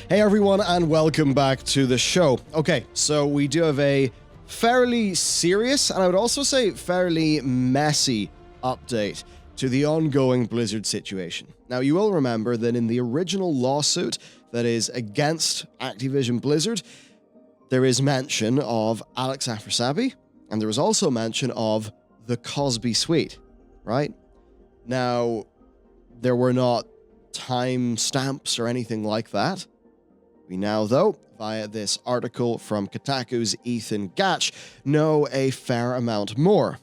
Hey everyone, and welcome back to the show. Okay, so we do have a fairly serious, and I would also say fairly messy update to the ongoing Blizzard situation. Now, you will remember that in the original lawsuit that is against Activision Blizzard, there is mention of Alex Afrasiabi, and there was also mention of the Cosby Suite, right? Now, there were not time stamps or anything like that. We now, though, via this article from Kotaku's Ethan Gatch, know a fair amount more.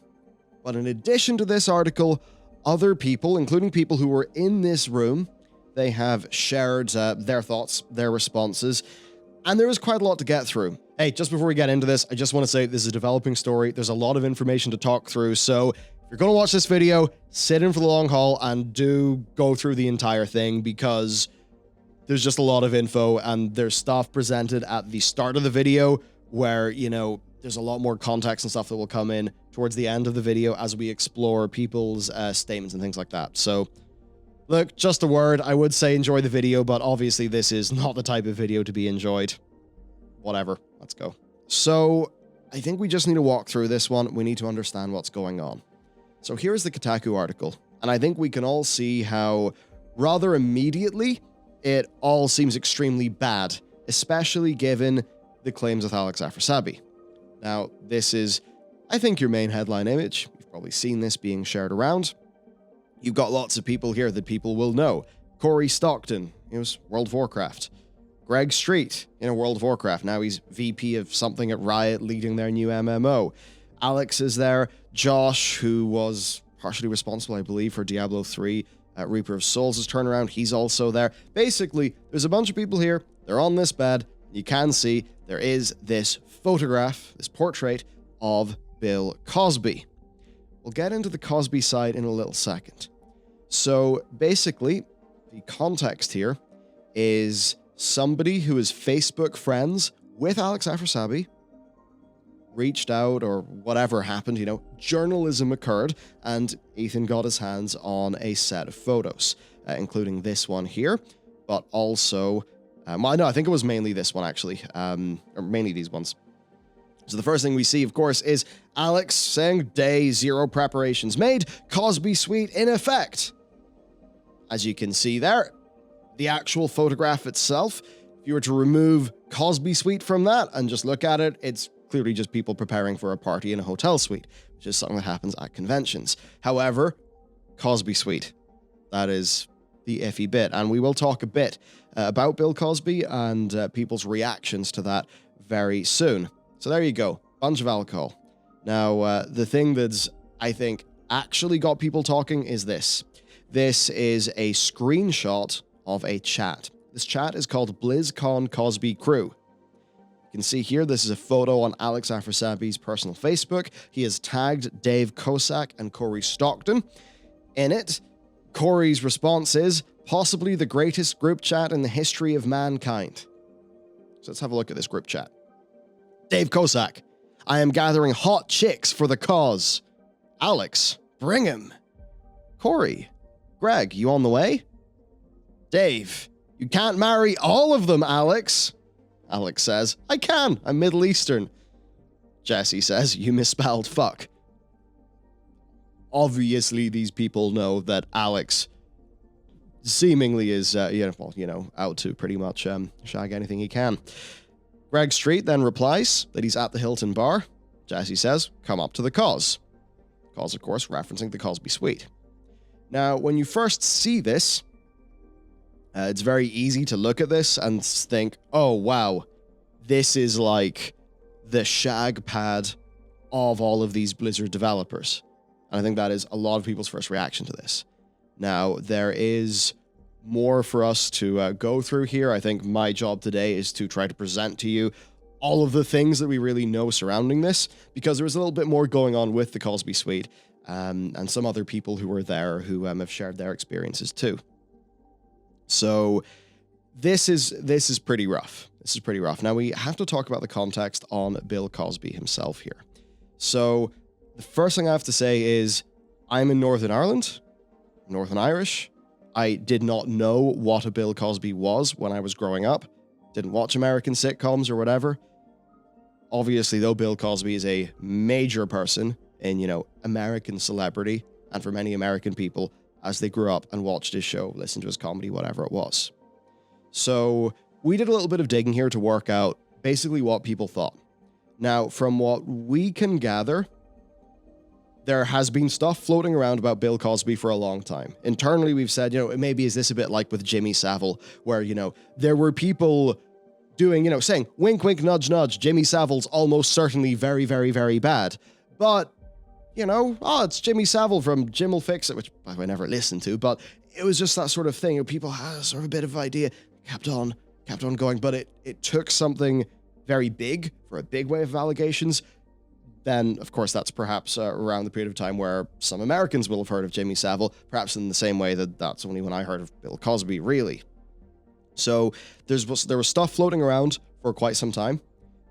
But in addition to this article, other people, including people who were in this room, they have shared their thoughts, their responses, and there is quite a lot to get through. Hey, just before we get into this, I just want to say this is a developing story. There's a lot of information to talk through, so if you're going to watch this video, sit in for the long haul and do go through the entire thing, because there's just a lot of info, and there's stuff presented at the start of the video where, you know, there's a lot more context and stuff that will come in towards the end of the video as we explore people's statements and things like that. So, look, just a word, I would say enjoy the video, but obviously this is not the type of video to be enjoyed. Whatever, let's go. So, I think we just need to walk through this one. We need to understand what's going on. So here's the Kotaku article, and I think we can all see how rather immediately it all seems extremely bad, especially given the claims with Alex Afrasiabi. Now, this is, I think, your main headline image. You've probably seen this being shared around. You've got lots of people here that people will know. Corey Stockton, he was World of Warcraft. Greg Street, World of Warcraft. Now he's VP of something at Riot, leading their new MMO. Alex is there. Josh, who was partially responsible, I believe, for Diablo 3, Reaper of Souls' turnaround, he's also there. Basically, there's a bunch of people here. They're on this bed. You can see there is this photograph, this portrait of Bill Cosby. We'll get into the Cosby side in a little second. So basically, the context here is somebody who is Facebook friends with Alex Afrasiabi reached out, or whatever happened, journalism occurred, and Ethan got his hands on a set of photos, including this one here, but also, no, I think it was mainly this one, actually, or mainly these ones. So the first thing we see, of course, is Alex saying, "Day 0 preparations made, Cosby Suite in effect." As you can see there, the actual photograph itself, if you were to remove Cosby Suite from that and just look at it, it's clearly just people preparing for a party in a hotel suite, which is something that happens at conventions. However, Cosby Suite, that is the iffy bit, and we will talk a bit about Bill Cosby and people's reactions to that very soon. So there you go, bunch of alcohol. Now, the thing that's, I think, actually got people talking is this. This is a screenshot of a chat. This chat is called BlizzCon Cosby Crew. You can see here, this is a photo on Alex Afrasiabi's personal Facebook. He has tagged Dave Kosak and Corey Stockton. In it, Corey's response is, "Possibly the greatest group chat in the history of mankind." So let's have a look at this group chat. Dave Kosak, "I am gathering hot chicks for the cause." Alex, "Bring him." Corey, "Greg, you on the way?" Dave, "You can't marry all of them, Alex." Alex says, "I can, I'm Middle Eastern." Jesse says, "You misspelled fuck." Obviously, these people know that Alex seemingly is, out to pretty much shag anything he can. Greg Street then replies that he's at the Hilton bar. Jesse says, "Come up to the cause." Cause, of course, referencing the Cosby Suite. Now, when you first see this, it's very easy to look at this and think, oh, wow, this is like the shag pad of all of these Blizzard developers. And I think that is a lot of people's first reaction to this. Now, there is more for us to go through here. I think my job today is to try to present to you all of the things that we really know surrounding this, because there was a little bit more going on with the Cosby Suite, and some other people who were there who have shared their experiences too. So this is pretty rough. This is pretty rough. Now, we have to talk about the context on Bill Cosby himself here. So the first thing I have to say is I'm in Northern Ireland, Northern Irish. I did not know what a Bill Cosby was when I was growing up. didn't watch American sitcoms or whatever. Obviously, though, Bill Cosby is a major person in, American celebrity, and for many American people, as they grew up and watched his show, listened to his comedy, whatever it was. So we did a little bit of digging here to work out basically what people thought. Now, from what we can gather, there has been stuff floating around about Bill Cosby for a long time. Internally, we've said, maybe is this a bit like with Jimmy Savile, where, there were people doing, saying, wink, wink, nudge, nudge, Jimmy Savile's almost certainly very, very, very bad. But, it's Jimmy Savile from Jim Will Fix It, which I never listened to, but it was just that sort of thing. People had sort of a bit of idea, kept on going, but it took something very big for a big wave of allegations. Then, of course, that's perhaps around the period of time where some Americans will have heard of Jimmy Savile, perhaps in the same way that's only when I heard of Bill Cosby, really. So there was stuff floating around for quite some time.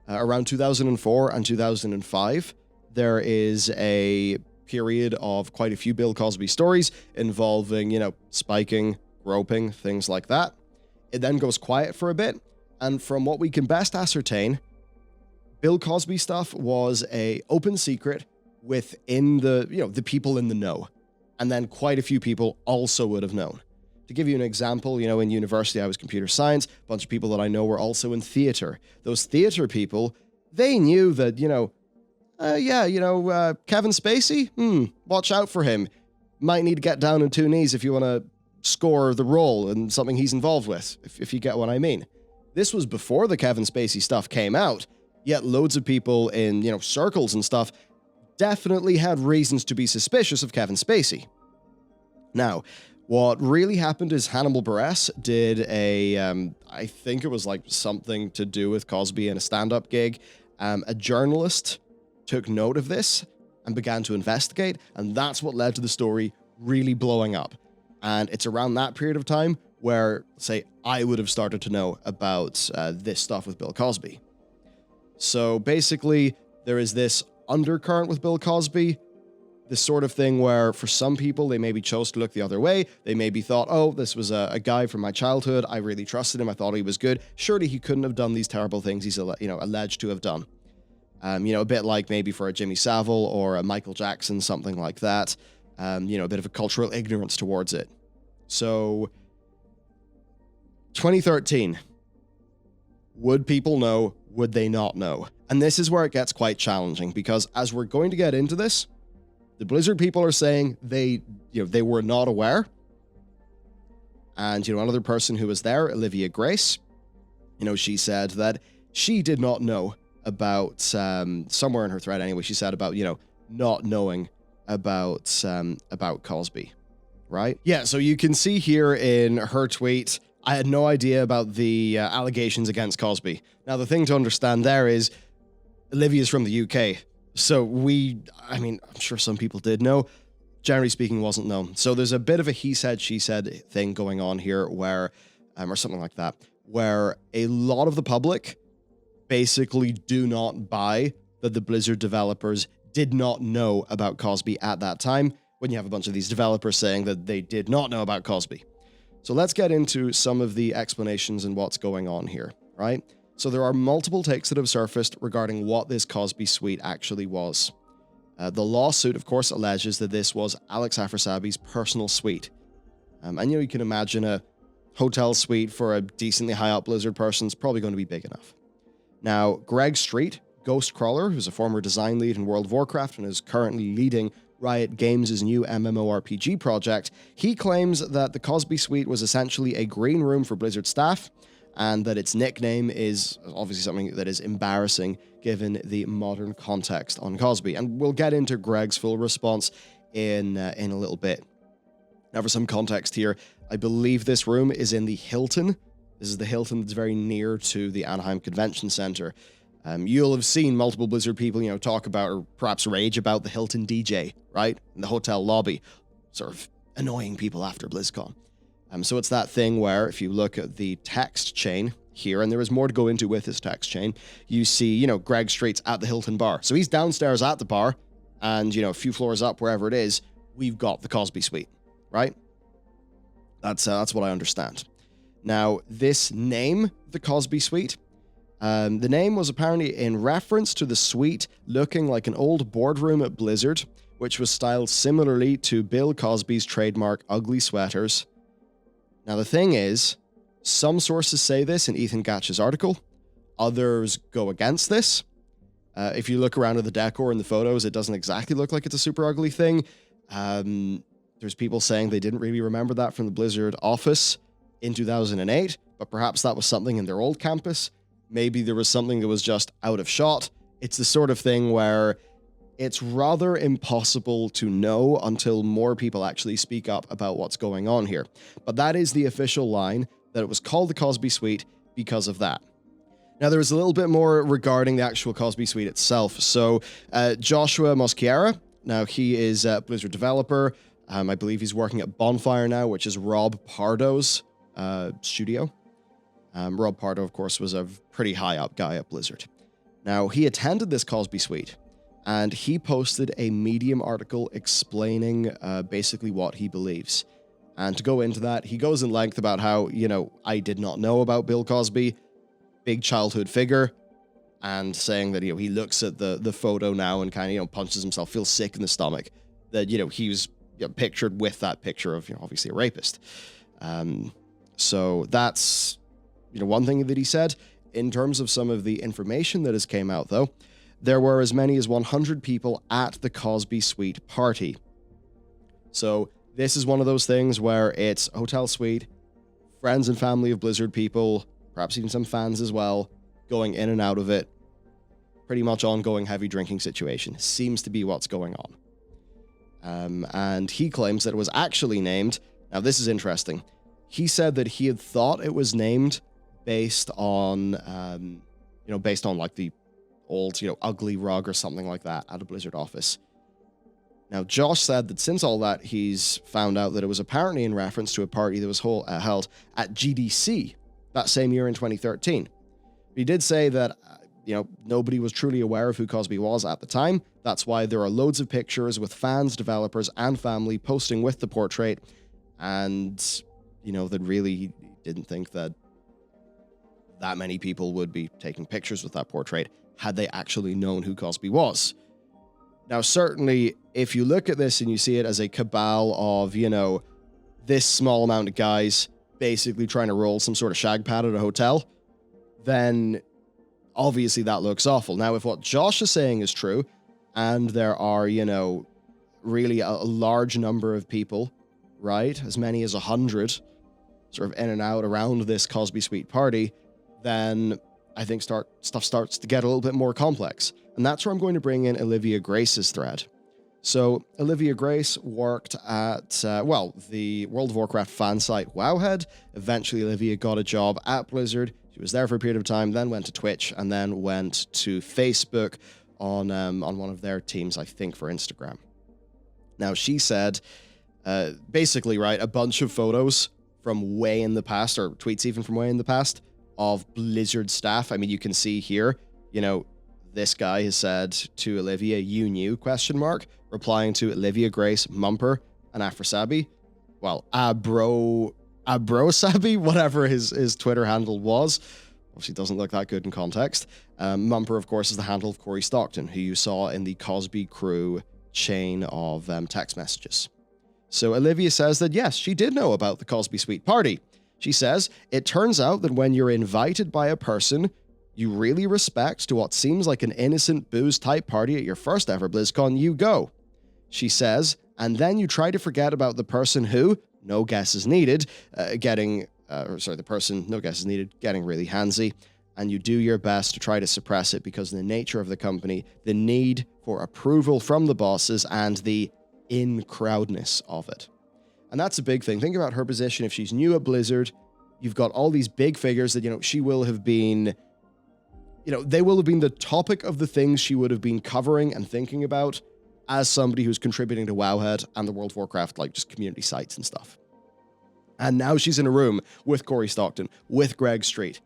Around 2004 and 2005, there is a period of quite a few Bill Cosby stories involving, spiking, groping, things like that. It then goes quiet for a bit, and from what we can best ascertain, Bill Cosby stuff was a open secret within the people in the know. And then quite a few people also would have known. To give you an example, in university I was computer science, a bunch of people that I know were also in theater. Those theater people, they knew that, Kevin Spacey, watch out for him. Might need to get down on two knees if you want to score the role in something he's involved with, if you get what I mean. This was before the Kevin Spacey stuff came out, yet loads of people in, circles and stuff definitely had reasons to be suspicious of Kevin Spacey. Now, what really happened is Hannibal Buress did I think it was like something to do with Cosby in a stand-up gig. A journalist took note of this and began to investigate, and that's what led to the story really blowing up. And it's around that period of time where, say, I would have started to know about this stuff with Bill Cosby. So basically, there is this undercurrent with Bill Cosby, this sort of thing where for some people, they maybe chose to look the other way. They maybe thought, oh, this was a guy from my childhood. I really trusted him. I thought he was good. Surely he couldn't have done these terrible things he's alleged to have done. A bit like maybe for a Jimmy Savile or a Michael Jackson, something like that. A bit of a cultural ignorance towards it. So, 2013. Would people know? Would they not know? And this is where it gets quite challenging, because as we're going to get into this, the Blizzard people are saying they were not aware. And, another person who was there, Olivia Grace, she said that she did not know about, somewhere in her thread anyway, she said about, not knowing about Cosby, right? Yeah, so you can see here in her tweet, I had no idea about the allegations against Cosby. Now, the thing to understand there is Olivia's from the UK. So I'm sure some people did know. Generally speaking, wasn't known. So there's a bit of a he said, she said thing going on here where, or something like that, where a lot of the public basically do not buy that the Blizzard developers did not know about Cosby at that time, when you have a bunch of these developers saying that they did not know about Cosby. So let's get into some of the explanations and what's going on here, right? So there are multiple takes that have surfaced regarding what this Cosby Suite actually was. The lawsuit, of course, alleges that this was Alex Afrasabi's personal suite. And you can imagine a hotel suite for a decently high-up Blizzard person is probably going to be big enough. Now, Greg Street, Ghostcrawler, who's a former design lead in World of Warcraft and is currently leading Riot Games' new MMORPG project, he claims that the Cosby Suite was essentially a green room for Blizzard staff, and that its nickname is obviously something that is embarrassing given the modern context on Cosby. And we'll get into Greg's full response in a little bit. Now, for some context here, I believe this room is in the Hilton. This is the Hilton that's very near to the Anaheim Convention Center. You'll have seen multiple Blizzard people, talk about or perhaps rage about the Hilton DJ, right? In the hotel lobby, sort of annoying people after BlizzCon. So it's that thing where if you look at the text chain here, and there is more to go into with this text chain, you see, Greg Street's at the Hilton bar. So he's downstairs at the bar, and, a few floors up, wherever it is, we've got the Cosby Suite, right? That's what I understand. Now, this name, the Cosby Suite, the name was apparently in reference to the suite looking like an old boardroom at Blizzard, which was styled similarly to Bill Cosby's trademark ugly sweaters. Now, the thing is, some sources say this in Ethan Gatch's article, others go against this. If you look around at the decor in the photos, it doesn't exactly look like it's a super ugly thing. There's people saying they didn't really remember that from the Blizzard office in 2008, but perhaps that was something in their old campus. Maybe there was something that was just out of shot. It's the sort of thing where it's rather impossible to know until more people actually speak up about what's going on here. But that is the official line, that it was called the Cosby Suite because of that. Now, there was a little bit more regarding the actual Cosby Suite itself. So, Joshua Mosquera, now he is a Blizzard developer. I believe he's working at Bonfire now, which is Rob Pardo's studio. Rob Pardo, of course, was a pretty high-up guy at Blizzard. Now, he attended this Cosby Suite, and he posted a Medium article explaining basically what he believes. And to go into that, he goes in length about how, I did not know about Bill Cosby, big childhood figure, and saying that, he looks at the photo now and kind of, punches himself, feels sick in the stomach, that, he was pictured with that picture of, obviously a rapist. So that's, one thing that he said. In terms of some of the information that has came out, though, there were as many as 100 people at the Cosby Suite party. So this is one of those things where it's a hotel suite, friends and family of Blizzard people, perhaps even some fans as well, going in and out of it. Pretty much ongoing heavy drinking situation. Seems to be what's going on. And he claims that it was actually named, now this is interesting, he said that he had thought it was named based on, like the old, ugly rug or something like that at a Blizzard office. Now, Josh said that since all that, he's found out that it was apparently in reference to a party that was held at GDC that same year in 2013. He did say that, nobody was truly aware of who Cosby was at the time. That's why there are loads of pictures with fans, developers, and family posting with the portrait. And, that really he didn't think that many people would be taking pictures with that portrait had they actually known who Cosby was. Now, certainly, if you look at this and you see it as a cabal of, this small amount of guys basically trying to roll some sort of shag pad at a hotel, then obviously that looks awful. Now, if what Josh is saying is true, and there are, really a large number of people, right, as many as 100, sort of in and out around this Cosby Suite party, then I think stuff starts to get a little bit more complex. And that's where I'm going to bring in Olivia Grace's thread. So Olivia Grace worked at, the World of Warcraft fan site Wowhead. Eventually, Olivia got a job at Blizzard. She was there for a period of time, then went to Twitch, and then went to Facebook on one of their teams, I think, for Instagram. Now, she said, basically, right, a bunch of photos from way in the past, or tweets even from way in the past, of Blizzard staff. I mean, you can see here, this guy has said to Olivia, "You knew?" ? Replying to Olivia Grace, Mumper, and Afrosabi. Well, Abrosabi, whatever his Twitter handle was. Obviously doesn't look that good in context. Mumper, of course, is the handle of Corey Stockton, who you saw in the Cosby crew chain of text messages. So Olivia says that, yes, she did know about the Cosby Suite party. She says, "It turns out that when you're invited by a person you really respect to what seems like an innocent booze-type party at your first ever BlizzCon, you go." She says, "And then you try to forget about the person who, no guess is needed, getting really handsy, and you do your best to try to suppress it because of the nature of the company, the need for approval from the bosses, and the in-crowdness of it." And that's a big thing. Think about her position. If she's new at Blizzard, you've got all these big figures that, she will have been, they will have been the topic of the things she would have been covering and thinking about as somebody who's contributing to Wowhead and the World of Warcraft, just community sites and stuff. And now she's in a room with Corey Stockton, with Greg Street.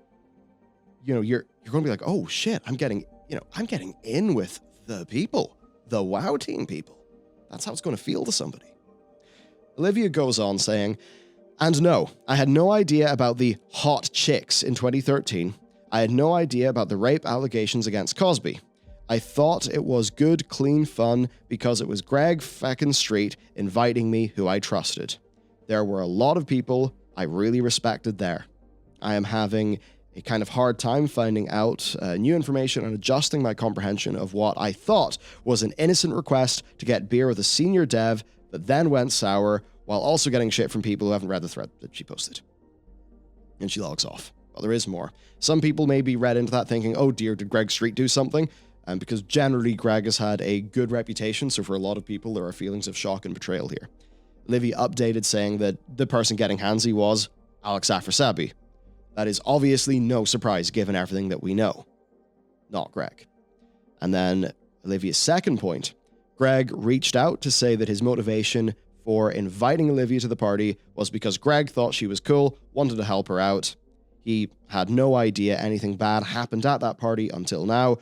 You're going to be like, oh shit, I'm getting in with the people, the WoW team people. That's how it's going to feel to somebody. Olivia goes on saying, And no, I had no idea about the hot chicks in 2013. I had no idea about the rape allegations against Cosby. I thought it was good, clean fun because it was Greg feckin' Street inviting me who I trusted. There were a lot of people I really respected there. I am having a kind of hard time finding out new information and adjusting my comprehension of what I thought was an innocent request to get beer with a senior dev that then went sour while also getting shit from people who haven't read the thread that she posted. And she logs off. Well, there is more. Some people may be read into that thinking, oh dear, did Greg Street do something? Because generally Greg has had a good reputation, so for a lot of people there are feelings of shock and betrayal here. Livy updated saying that the person getting handsy was Alex Afrasiabi. That is obviously no surprise given everything that we know. Not Greg. And then Olivia's second point, Greg reached out to say that his motivation for inviting Olivia to the party was because Greg thought she was cool, wanted to help her out. He had no idea anything bad happened at that party until now.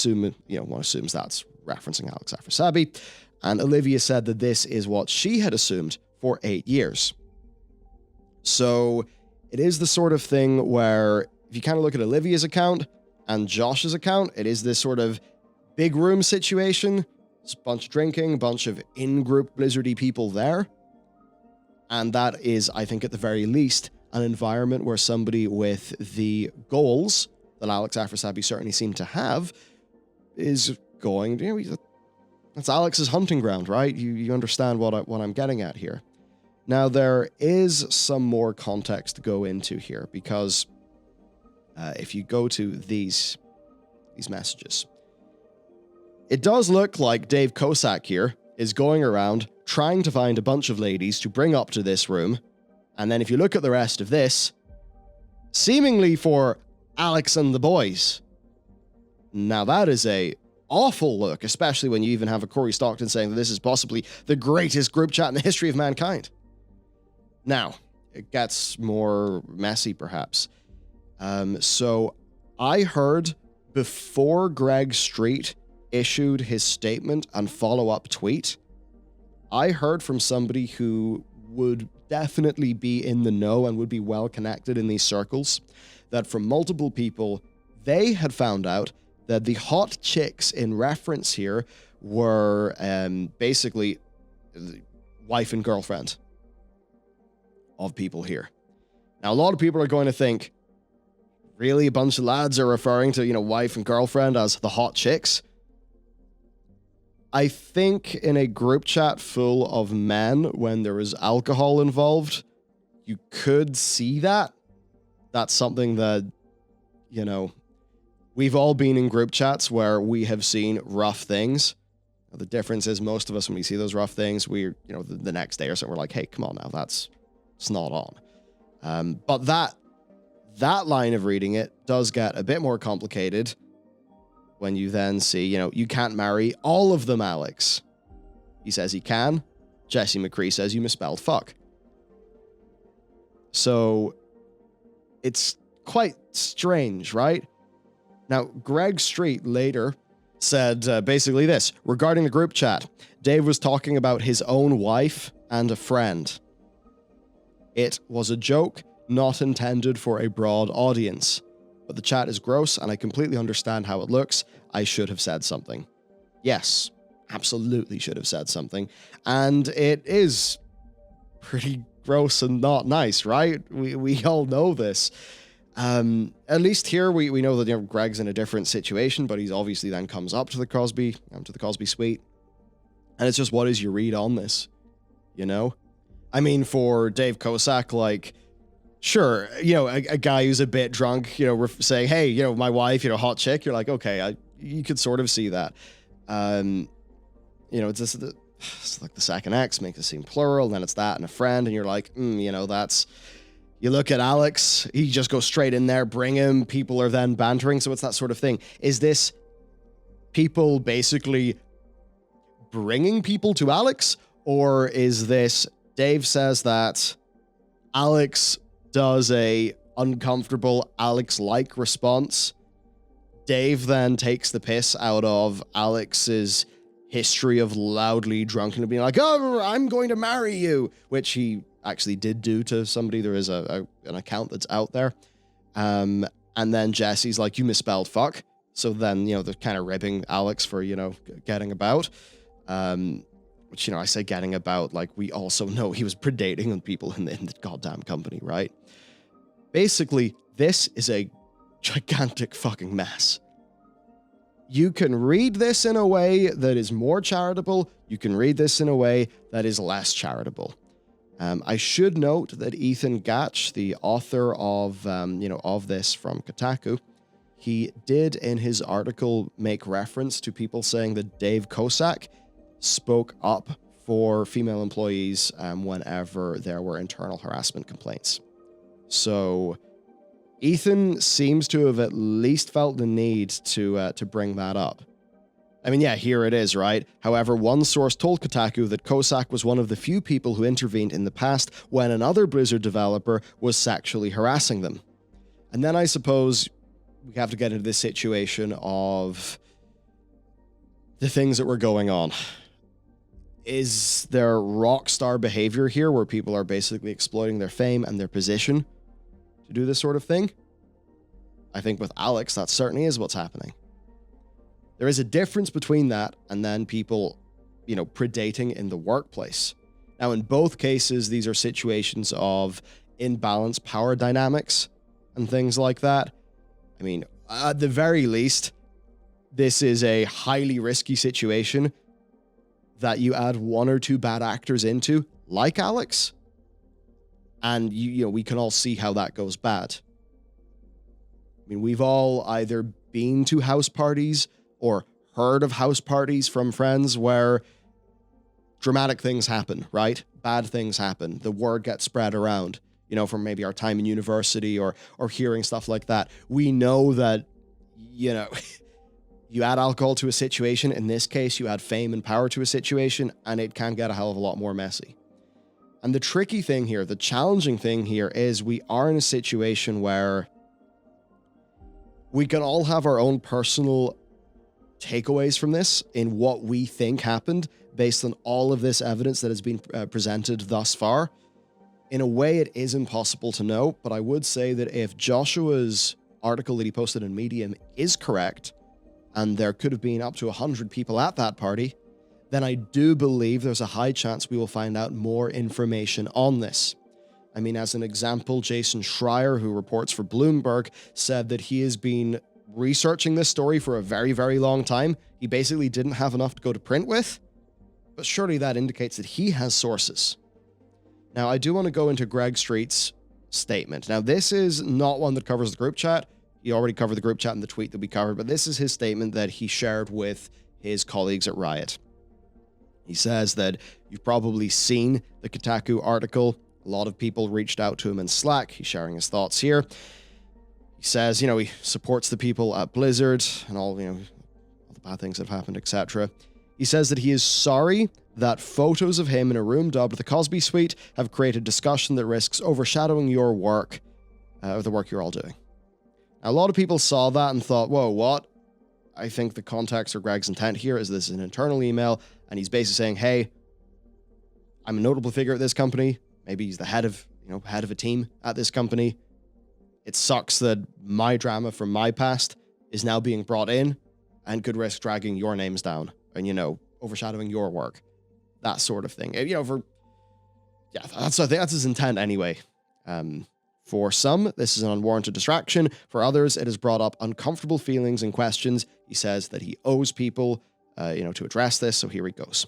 One assumes that's referencing Alex Afrasiabi. And Olivia said that this is what she had assumed for 8 years. So it is the sort of thing where if you kind of look at Olivia's account and Josh's account, it is this sort of big room situation. It's a bunch of drinking, a bunch of in-group Blizzardy people there. And that is, I think, at the very least, an environment where somebody with the goals that Alex Afrasiabi certainly seemed to have is going, that's Alex's hunting ground, right? You understand what I'm getting at here. Now, there is some more context to go into here, because if you go to these messages, it does look like Dave Kosak here is going around trying to find a bunch of ladies to bring up to this room, and then if you look at the rest of this, seemingly for Alex and the boys. Now, that is a awful look, especially when you even have a Corey Stockton saying that this is possibly the greatest group chat in the history of mankind. Now, it gets more messy, perhaps. So I heard before Greg Street issued his statement and follow-up tweet, I heard from somebody who would definitely be in the know and would be well connected in these circles, that from multiple people, they had found out that the hot chicks in reference here were basically wife and girlfriend of people here. Now, a lot of people are going to think, really, a bunch of lads are referring to, wife and girlfriend as the hot chicks? I think in a group chat full of men, when there is alcohol involved, you could see that. That's something that, we've all been in group chats where we have seen rough things. The difference is most of us, when we see those rough things, we're, the next day or something, we're like, hey, come on now, it's not on. But that line of reading it does get a bit more complicated when you then see, you can't marry all of them, Alex. He says he can. Jesse McCree says you misspelled fuck. So it's quite strange, right? Now, Greg Street later said basically this, regarding the group chat, Dave was talking about his own wife and a friend. It was a joke, not intended for a broad audience. But the chat is gross, and I completely understand how it looks. I should have said something. Yes, absolutely should have said something. And it is pretty gross and not nice, right? We all know this. At least here we know that Greg's in a different situation, but he's obviously then comes up to the Cosby Suite. And it's just, what is your read on this? I mean, for Dave Kosak, sure, a guy who's a bit drunk, saying, hey, my wife, hot chick, you're like, okay, you could sort of see that. It's like the second X makes it seem plural, then it's that and a friend, and you're like, that's... You look at Alex, he just goes straight in there, bring him, people are then bantering, so it's that sort of thing. Is this people basically bringing people to Alex, or is this Dave says that Alex does a uncomfortable Alex-like response. Dave then takes the piss out of Alex's history of loudly drunken and being like, oh, I'm going to marry you, which he actually did do to somebody. There is an account that's out there. And then Jesse's like, you misspelled fuck. So then, they're kind of ribbing Alex for, getting about. Which, I say getting about, like, we also know he was predating on people in the goddamn company, right? Basically, this is a gigantic fucking mess. You can read this in a way that is more charitable. You can read this in a way that is less charitable. I should note that Ethan Gatch, the author of, of this from Kotaku, he did in his article make reference to people saying that Dave Kosak spoke up for female employees whenever there were internal harassment complaints. So Ethan seems to have at least felt the need to bring that up. I mean, yeah, here it is, right? However, one source told Kotaku that Kosak was one of the few people who intervened in the past when another Blizzard developer was sexually harassing them. And then I suppose we have to get into this situation of the things that were going on. Is there rockstar behavior here where people are basically exploiting their fame and their position to do this sort of thing? I think with Alex, that certainly is what's happening. There is a difference between that and then people, predating in the workplace. Now, in both cases, these are situations of imbalanced power dynamics and things like that. I mean, at the very least, this is a highly risky situation that you add one or two bad actors into, like Alex, and we can all see how that goes bad. I mean, we've all either been to house parties or heard of house parties from friends where dramatic things happen, right? Bad things happen. The word gets spread around, from maybe our time in university or hearing stuff like that. We know that, you add alcohol to a situation. In this case, you add fame and power to a situation, and it can get a hell of a lot more messy. And the tricky thing here, the challenging thing here is we are in a situation where we can all have our own personal takeaways from this in what we think happened based on all of this evidence that has been presented thus far. In a way, it is impossible to know, but I would say that if Joshua's article that he posted in Medium is correct, and there could have been up to 100 people at that party, then I do believe there's a high chance we will find out more information on this. I mean, as an example, Jason Schreier, who reports for Bloomberg, said that he has been researching this story for a very, very long time. He basically didn't have enough to go to print with, but surely that indicates that he has sources. Now, I do want to go into Greg Street's statement. Now, this is not one that covers the group chat. He already covered the group chat in the tweet that we covered, but this is his statement that he shared with his colleagues at Riot. He says that you've probably seen the Kotaku article. A lot of people reached out to him in Slack. He's sharing his thoughts here. He says, he supports the people at Blizzard and all the bad things that have happened, etc. He says that he is sorry that photos of him in a room dubbed the Cosby Suite have created discussion that risks overshadowing your work, or the work you're all doing. Now, a lot of people saw that and thought, whoa, what? I think the context or Greg's intent here is this is an internal email, and he's basically saying, hey, I'm a notable figure at this company. Maybe he's the head of a team at this company. It sucks that my drama from my past is now being brought in and could risk dragging your names down and, overshadowing your work. That sort of thing. That's his intent anyway. For some, this is an unwarranted distraction. For others, it has brought up uncomfortable feelings and questions. He says that he owes people, to address this, so here he goes.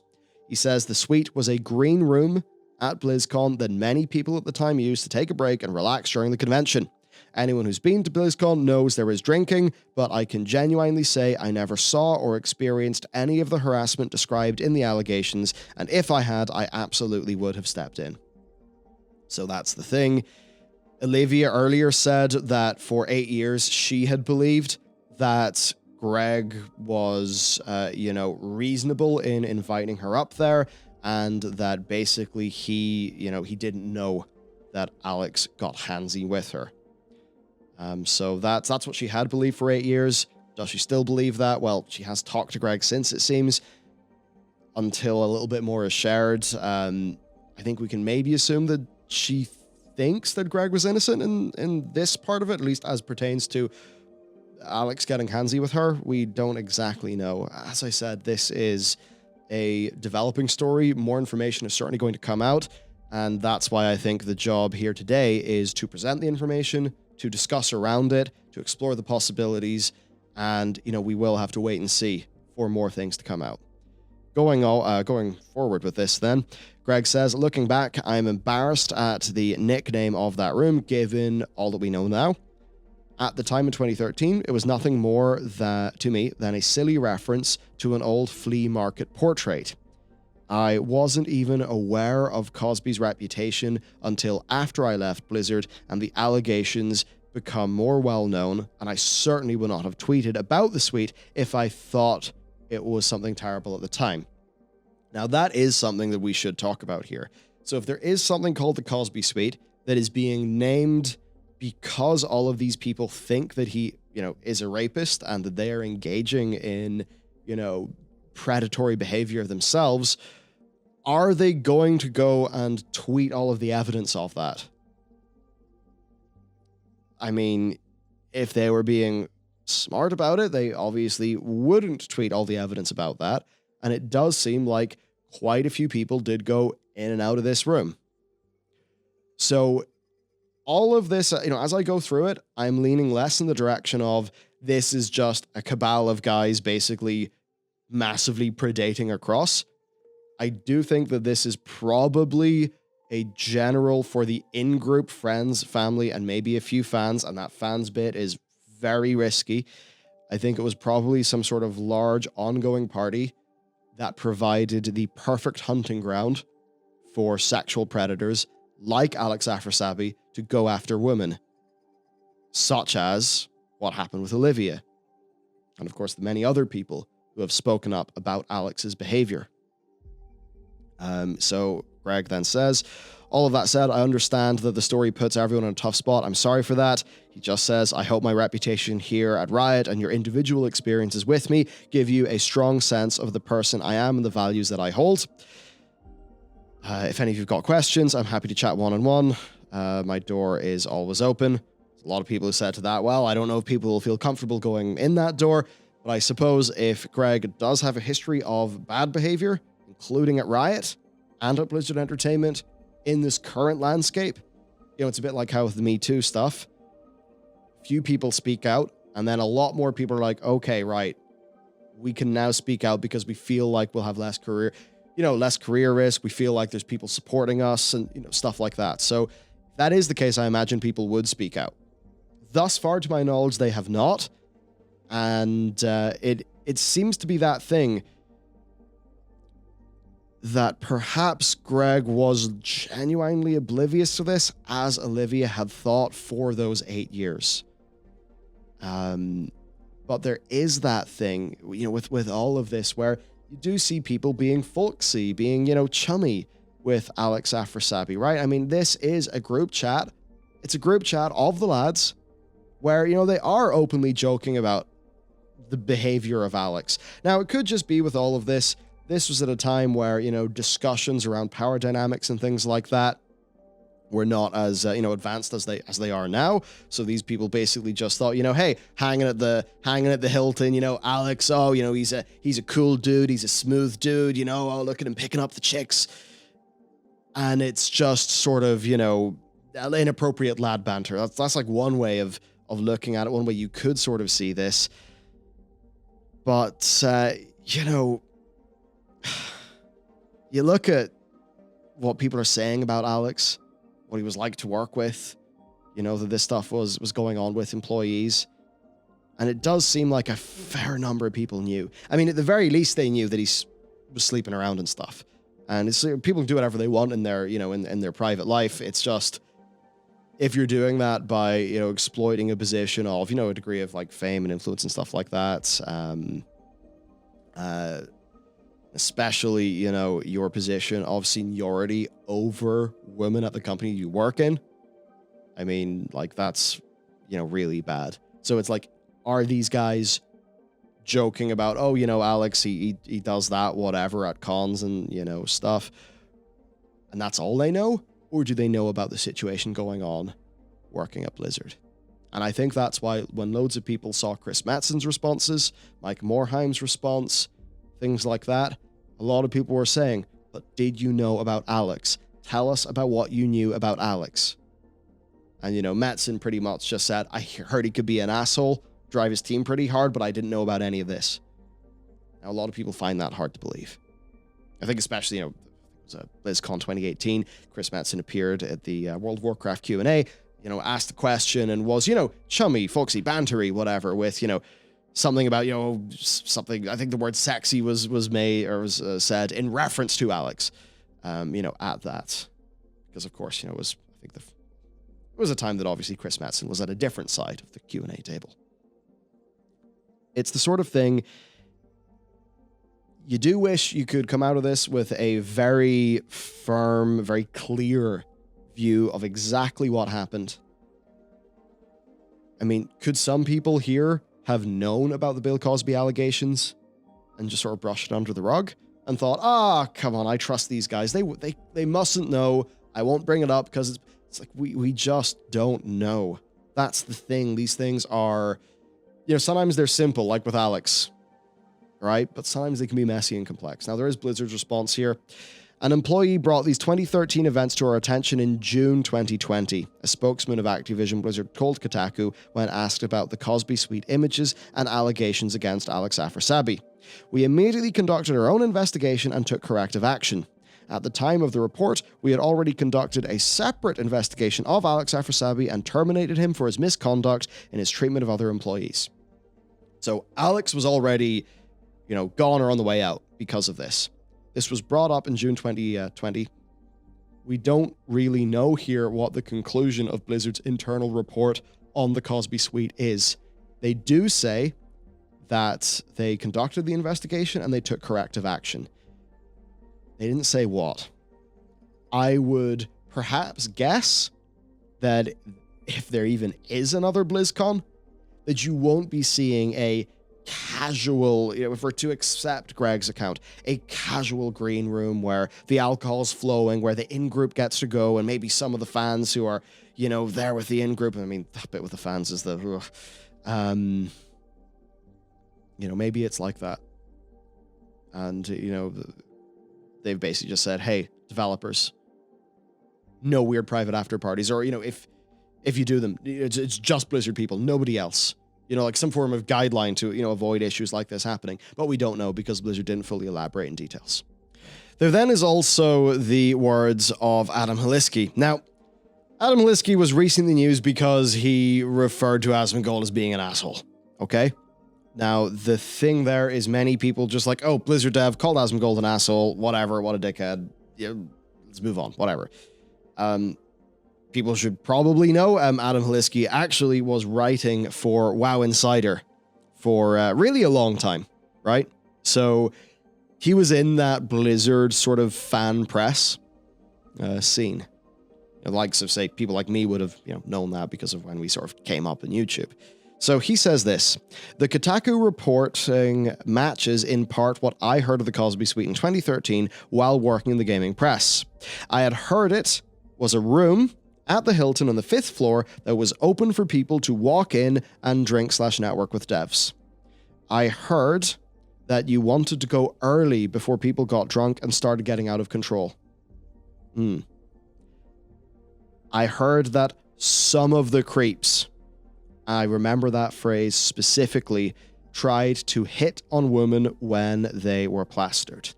He says the suite was a green room at BlizzCon that many people at the time used to take a break and relax during the convention. Anyone who's been to BlizzCon knows there is drinking, but I can genuinely say I never saw or experienced any of the harassment described in the allegations, and if I had, I absolutely would have stepped in. So that's the thing. Olivia earlier said that for 8 years she had believed that Greg was, reasonable in inviting her up there, and that basically he didn't know that Alex got handsy with her. So that's what she had believed for 8 years. Does she still believe that? Well, she has talked to Greg since, it seems, until a little bit more is shared. I think we can maybe assume that she thinks that Greg was innocent in this part of it, at least as pertains to Alex getting handsy with her. We don't exactly know. As I said, this is a developing story. More information is certainly going to come out, and that's why I think the job here today is to present the information, to discuss around it, to explore the possibilities, and, we will have to wait and see for more things to come out. Going forward with this then, Greg says, looking back, I'm embarrassed at the nickname of that room, given all that we know now. At the time in 2013, it was nothing more to me than a silly reference to an old flea market portrait. I wasn't even aware of Cosby's reputation until after I left Blizzard and the allegations become more well-known, and I certainly would not have tweeted about the suite if I thought it was something terrible at the time. Now, that is something that we should talk about here. So if there is something called the Cosby Suite that is being named because all of these people think that he, is a rapist and that they are engaging in, predatory behavior themselves, are they going to go and tweet all of the evidence of that? I mean, if they were being smart about it, they obviously wouldn't tweet all the evidence about that. And it does seem like quite a few people did go in and out of this room. So all of this, as I go through it, I'm leaning less in the direction of this is just a cabal of guys basically massively predating across. I do think that this is probably a general for the in-group friends, family, and maybe a few fans, and that fans bit is very risky. I think it was probably some sort of large ongoing party that provided the perfect hunting ground for sexual predators like Alex Afrasiabi to go after women, such as what happened with Olivia, and of course the many other people who have spoken up about Alex's behavior. So Greg then says, all of that said, I understand that the story puts everyone in a tough spot. I'm sorry for that. He just says, I hope my reputation here at Riot and your individual experiences with me give you a strong sense of the person I am and the values that I hold. If any of you've got questions, I'm happy to chat one-on-one. My door is always open. A lot of people have said to that, well, I don't know if people will feel comfortable going in that door, but I suppose if Greg does have a history of bad behavior, including at Riot and at Blizzard Entertainment, in this current landscape, it's a bit like how with the Me Too stuff, few people speak out, and then a lot more people are like, okay, right, we can now speak out because we feel like we'll have less career risk. We feel like there's people supporting us and, stuff like that. So if that is the case, I imagine people would speak out. Thus far, to my knowledge, they have not. And it seems to be that thing that perhaps Greg was genuinely oblivious to this, as Olivia had thought for those 8 years. But there is that thing, with all of this, where you do see people being folksy, being, chummy with Alex Afrasiabi, right? I mean, this is a group chat. It's a group chat of the lads where, they are openly joking about the behavior of Alex. Now, it could just be with all of this. This was at a time where, discussions around power dynamics and things like that were not as, advanced as they are now. So these people basically just thought, hey, hanging at the Hilton, Alex, oh, he's a cool dude. He's a smooth dude, oh, look at him picking up the chicks. And it's just sort of, inappropriate lad banter. That's like one way of looking at it. One way you could sort of see this. But, you look at what people are saying about Alex, what he was like to work with, that this stuff was going on with employees. And it does seem like a fair number of people knew. I mean, at the very least, they knew that he was sleeping around and stuff. And people can do whatever they want in their, in their private life. It's just, if you're doing that by, exploiting a position of, a degree of like fame and influence and stuff like that, especially, your position of seniority over women at the company you work in. I mean, like, that's, really bad. So it's like, are these guys joking about, oh, Alex, he does that, whatever, at cons and, stuff, and that's all they know? or do they know about the situation going on working at Blizzard? And I think that's why when loads of people saw Chris Mattson's responses, Mike Morhaim's response, things like that, a lot of people were saying, but did you know about Alex? Tell us about what you knew about Alex. And, Mattson pretty much just said, I heard he could be an asshole, drive his team pretty hard, but I didn't know about any of this. Now, a lot of people find that hard to believe. I think especially, it was BlizzCon 2018, Chris Mattson appeared at the World of Warcraft Q&A, asked the question and was, chummy, folksy, bantery, whatever, with, something about, something, I think the word sexy was made or was said in reference to Alex, at that. Because, of course, it was, I think it was a time that obviously Chris Mattson was at a different side of the Q&A table. It's the sort of thing you do wish you could come out of this with a very firm, very clear view of exactly what happened. I mean, could some people here have known about the Bill Cosby allegations and just sort of brushed it under the rug and thought, come on, I trust these guys. They mustn't know. I won't bring it up because it's like we just don't know. That's the thing. These things are, sometimes they're simple, like with Alex, right? But sometimes they can be messy and complex. Now, there is Blizzard's response here. An employee brought these 2013 events to our attention in June 2020. A spokesman of Activision Blizzard told Kotaku when asked about the Cosby Suite images and allegations against Alex Afrasiabi. We immediately conducted our own investigation and took corrective action. At the time of the report, we had already conducted a separate investigation of Alex Afrasiabi and terminated him for his misconduct in his treatment of other employees. So Alex was already, gone or on the way out because of this. This was brought up in June 2020. We don't really know here what the conclusion of Blizzard's internal report on the Cosby Suite is. They do say that they conducted the investigation and they took corrective action. They didn't say what. I would perhaps guess that if there even is another BlizzCon, that you won't be seeing a casual, if we're to accept Greg's account, a casual green room where the alcohol's flowing, where the in-group gets to go, and maybe some of the fans who are, there with the in-group, I mean, that bit with the fans is maybe it's like that. And, they've basically just said, hey, developers, no weird private after parties, or, if you do them, it's just Blizzard people, nobody else. Like some form of guideline to, avoid issues like this happening. But we don't know because Blizzard didn't fully elaborate in details. There then is also the words of Adam Haliski. Now, Adam Haliski was recently news because he referred to Asmongold as being an asshole. Okay? Now, the thing there is many people just like, oh, Blizzard dev called Asmongold an asshole, whatever, what a dickhead. Let's move on, whatever. People should probably know Adam Haliski actually was writing for WoW Insider for really a long time, right? So he was in that Blizzard sort of fan press scene. The likes of, say, people like me would have known that because of when we sort of came up on YouTube. So he says this: the Kotaku reporting matches in part what I heard of the Cosby Suite in 2013 while working in the gaming press. I had heard it was a room at the Hilton on the 5th floor that was open for people to walk in and drink/network with devs. I heard that you wanted to go early before people got drunk and started getting out of control. I heard that some of the creeps, I remember that phrase specifically, tried to hit on women when they were plastered.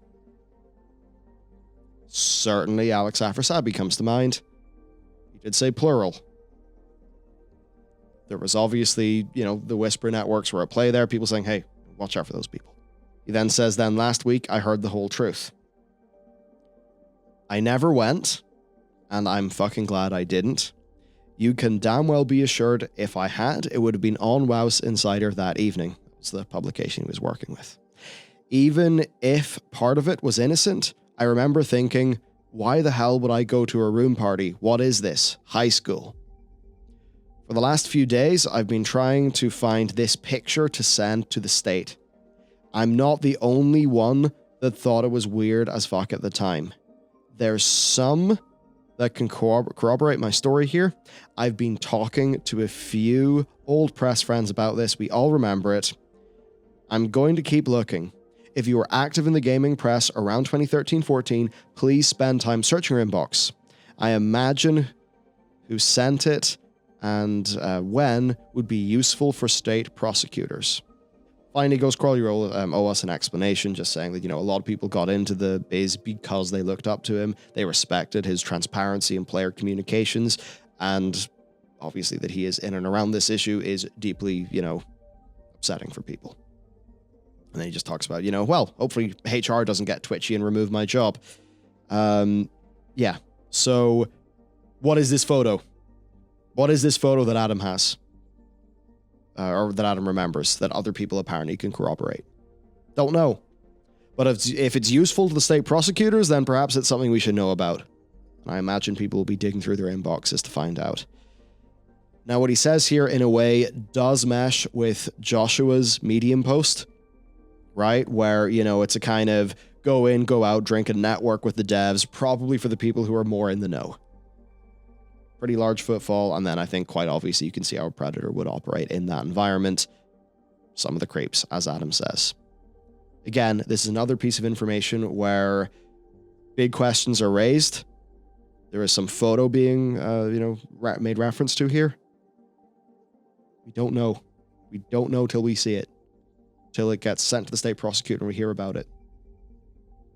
Certainly Alex Afrasiabi comes to mind. He did say plural. There was obviously, the Whisper networks were at play there, people saying, hey, watch out for those people. He then says, then last week I heard the whole truth. I never went, and I'm fucking glad I didn't. You can damn well be assured if I had, it would have been on WoW Insider that evening. That was the publication he was working with. Even if part of it was innocent, I remember thinking, why the hell would I go to a room party? What is this? High school. For the last few days, I've been trying to find this picture to send to the state. I'm not the only one that thought it was weird as fuck at the time. There's some that can corroborate my story here. I've been talking to a few old press friends about this. We all remember it. I'm going to keep looking. If you were active in the gaming press around 2013-14, please spend time searching your inbox. I imagine who sent it and when would be useful for state prosecutors. Finally, Ghost Crawl, you owe us an explanation, just saying that, a lot of people got into the biz because they looked up to him. They respected his transparency and player communications, and obviously that he is in and around this issue is deeply, upsetting for people. And then he just talks about, well, hopefully HR doesn't get twitchy and remove my job. Yeah. So what is this photo? What is this photo that Adam has? Or that Adam remembers, that other people apparently can corroborate? Don't know. But if it's useful to the state prosecutors, then perhaps it's something we should know about. And I imagine people will be digging through their inboxes to find out. Now, what he says here, in a way, does mesh with Joshua's Medium post, right? Where, it's a kind of go in, go out, drink and network with the devs, probably for the people who are more in the know. Pretty large footfall, and then I think quite obviously you can see how a Predator would operate in that environment. Some of the creeps, as Adam says. Again, this is another piece of information where big questions are raised. There is some photo being, made reference to here. We don't know. We don't know till we see it. Till it gets sent to the state prosecutor and we hear about it.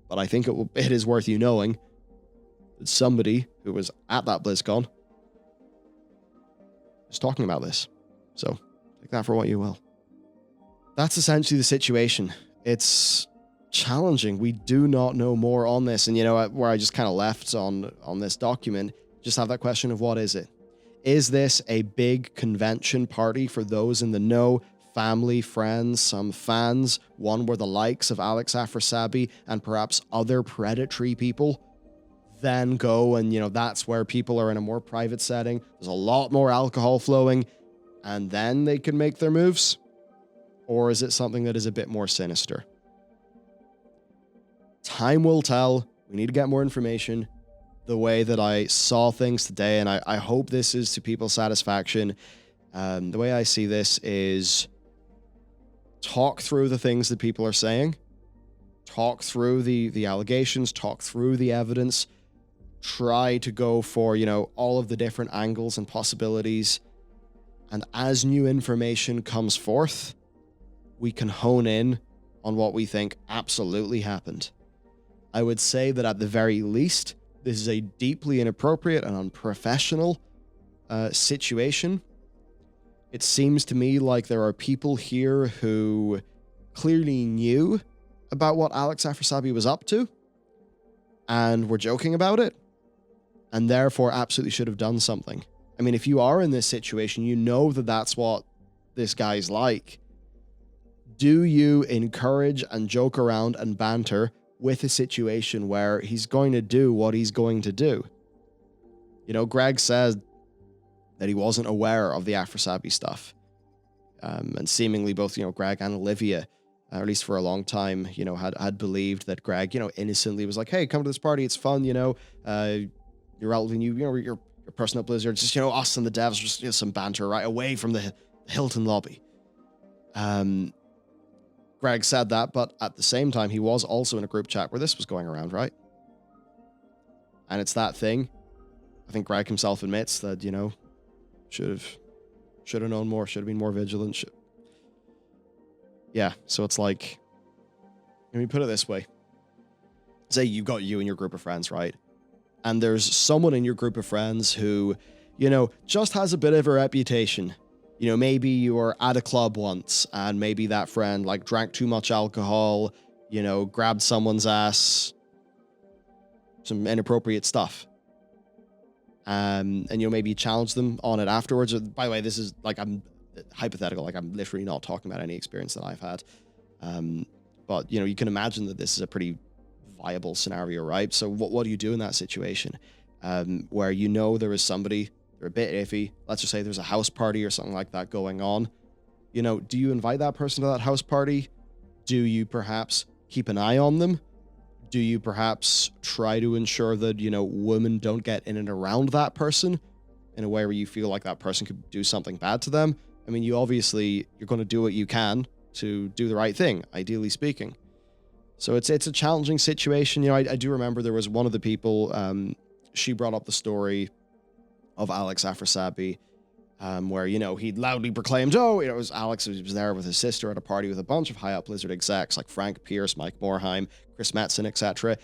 But I think it is worth you knowing that somebody who was at that BlizzCon is talking about this. So take that for what you will. That's essentially the situation. It's challenging. We do not know more on this. And where I just kind of left on this document, just have that question of what is it? Is this a big convention party for those in the know? Family, friends, some fans, one where the likes of Alex Afrasabi and perhaps other predatory people then go, and that's where people are in a more private setting. There's a lot more alcohol flowing, and then they can make their moves? Or is it something that is a bit more sinister? Time will tell. We need to get more information. The way that I saw things today, and I hope this is to people's satisfaction, the way I see this is talk through the things that people are saying, talk through the allegations, talk through the evidence, try to go for, all of the different angles and possibilities. And as new information comes forth, we can hone in on what we think absolutely happened. I would say that at the very least, this is a deeply inappropriate and unprofessional situation. It seems to me like there are people here who clearly knew about what Alex Afrasabi was up to and were joking about it, and therefore absolutely should have done something. I mean, if you are in this situation, you know that that's what this guy's like. Do you encourage and joke around and banter with a situation where he's going to do what he's going to do? Greg said that he wasn't aware of the Afrasabi stuff. And seemingly both, Greg and Olivia, or at least for a long time, had believed that Greg, innocently was like, hey, come to this party, it's fun, you're out and your person at Blizzard, just, us and the devs, just, some banter right away from the Hilton lobby. Greg said that, but at the same time, he was also in a group chat where this was going around, right? And it's that thing. I think Greg himself admits that, should have known more, should have been more vigilant. Yeah, so it's like, let me put it this way. Say you've got you and your group of friends, right? And there's someone in your group of friends who, just has a bit of a reputation. Maybe you were at a club once and maybe that friend drank too much alcohol, grabbed someone's ass, some inappropriate stuff. And maybe challenge them on it afterwards. By the way, this is I'm hypothetical, I'm literally not talking about any experience that I've had. But you can imagine that this is a pretty viable scenario, right? So what do you do in that situation? Where there is somebody, they're a bit iffy. Let's just say there's a house party or something like that going on. Do you invite that person to that house party? Do you perhaps keep an eye on them? Do you perhaps try to ensure that, women don't get in and around that person in a way where you feel like that person could do something bad to them? I mean, you're going to do what you can to do the right thing, ideally speaking. So it's a challenging situation. I do remember there was one of the people, she brought up the story of Alex Afrasabi, where, he'd loudly proclaimed, it was Alex who was there with his sister at a party with a bunch of high-up Blizzard execs like Frank Pierce, Mike Morheim, Chris Metzen, etc.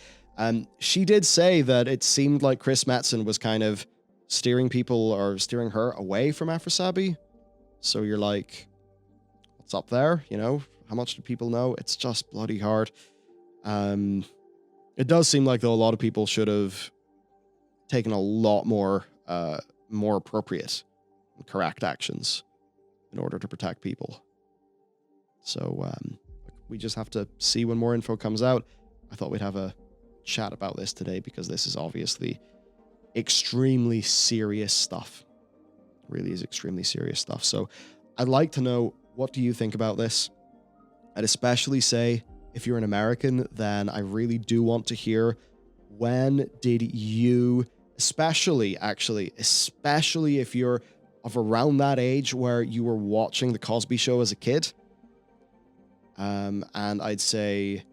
She did say that it seemed like Chris Metzen was kind of steering her away from Afrasabi. So you're like, what's up there? How much do people know? It's just bloody hard. It does seem like, though, a lot of people should have taken a lot more appropriate and correct actions in order to protect people. So we just have to see when more info comes out. I thought we'd have a chat about this today because this is obviously extremely serious stuff. It really is extremely serious stuff. So I'd like to know, what do you think about this? I'd especially say, if you're an American, then I really do want to hear, when did you, especially if you're of around that age where you were watching The Cosby Show as a kid, and I'd say,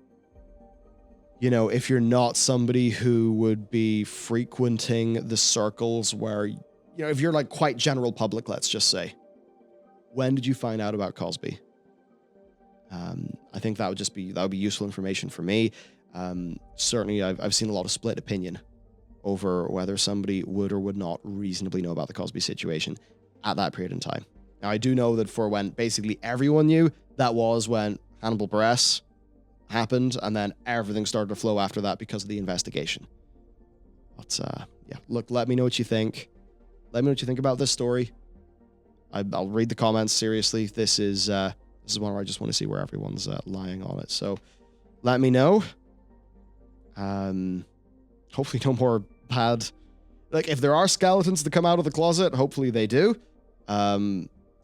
if you're not somebody who would be frequenting the circles where, if you're like quite general public, let's just say, when did you find out about Cosby? I think that would be useful information for me. Certainly, I've seen a lot of split opinion over whether somebody would or would not reasonably know about the Cosby situation at that period in time. Now, I do know that for when basically everyone knew, that was when Hannibal Buress happened, and then everything started to flow after that because of the investigation. But look, let me know what you think. Let me know what you think about this story. I'll read the comments seriously. This is one where I just want to see where everyone's lying on it. So let me know. Hopefully no more bad. Like, if there are skeletons to come out of the closet, hopefully they do.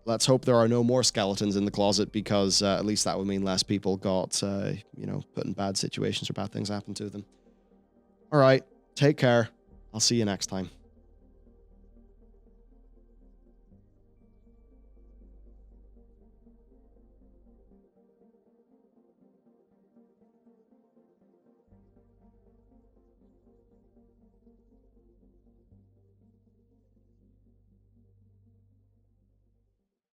Let's hope there are no more skeletons in the closet, because at least that would mean less people got, put in bad situations or bad things happen to them. All right. Take care. I'll see you next time.